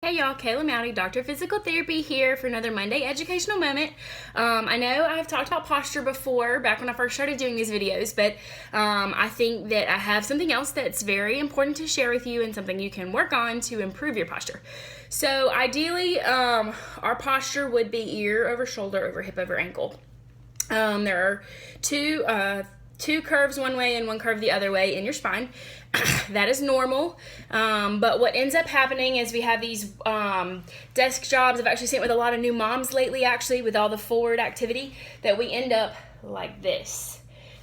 Hey y'all, Kayla Mowdy, Doctor of Physical Therapy here for another Monday educational moment. I know I've talked about posture before back when I first started doing these videos, but I think that I have something else that's very important to share with you and something you can work on to improve your posture. So ideally, our posture would be ear over shoulder over hip over ankle. There are two curves one way and one curve the other way in your spine. That is normal, but what ends up happening is we have these desk jobs. I've actually seen it with a lot of new moms lately, actually, with all the forward activity, that we end up like this.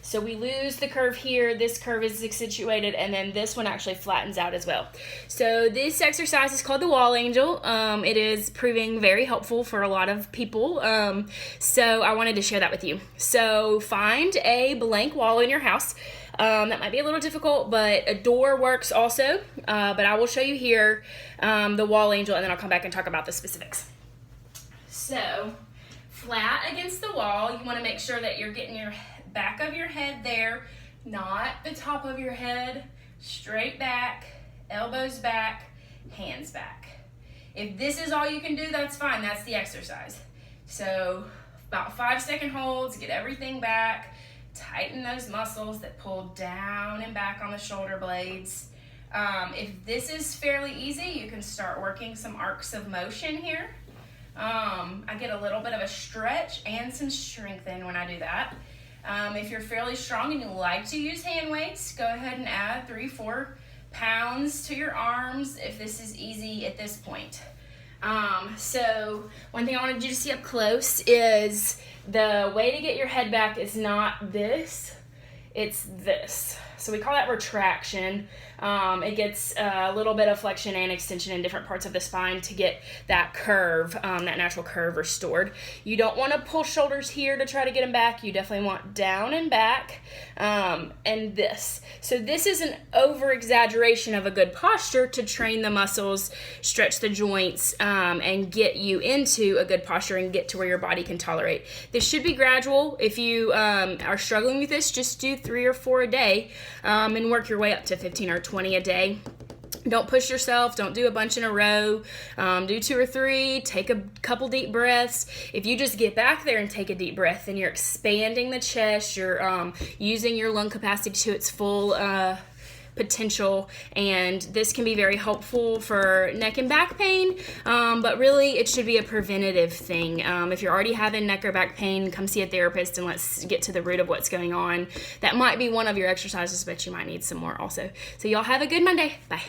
So we lose the curve here, this curve is accentuated, and then this one actually flattens out as well. So this exercise is called the wall angel. It is proving very helpful for a lot of people, so I wanted to share that with you. So find a blank wall in your house. That might be a little difficult, but a door works also, but I will show you here the wall angel, and then I'll come back and talk about the specifics. So flat against the wall, you want to make sure that you're getting your back of your head there, not the top of your head, straight back, elbows back, hands back. If this is all you can do, that's fine, that's the exercise. So about 5-second holds, get everything back, tighten those muscles that pull down and back on the shoulder blades. If this is fairly easy, you can start working some arcs of motion here. I get a little bit of a stretch and some strengthen when I do that. If you're fairly strong and you like to use hand weights, go ahead and add 3-4 pounds to your arms if this is easy at this point. So one thing I wanted you to see up close is the way to get your head back is not this, it's this. So we call that retraction. It gets a little bit of flexion and extension in different parts of the spine to get that curve, that natural curve restored. You don't want to pull shoulders here to try to get them back. You definitely want down and back, and this. So this is an over-exaggeration of a good posture to train the muscles, stretch the joints, and get you into a good posture and get to where your body can tolerate. This should be gradual. If you are struggling with this, just do 3 or 4 a day, and work your way up to 15 or 20 a day. Don't push yourself. Don't do a bunch in a row. Do 2 or 3. Take a couple deep breaths. If you just get back there and take a deep breath, then you're expanding the chest. You're using your lung capacity to its full potential, and this can be very helpful for neck and back pain, but really it should be a preventative thing. If you're already having neck or back pain, come see a therapist and let's get to the root of what's going on. That might be one of your exercises, but you might need some more also. So y'all have a good Monday. Bye.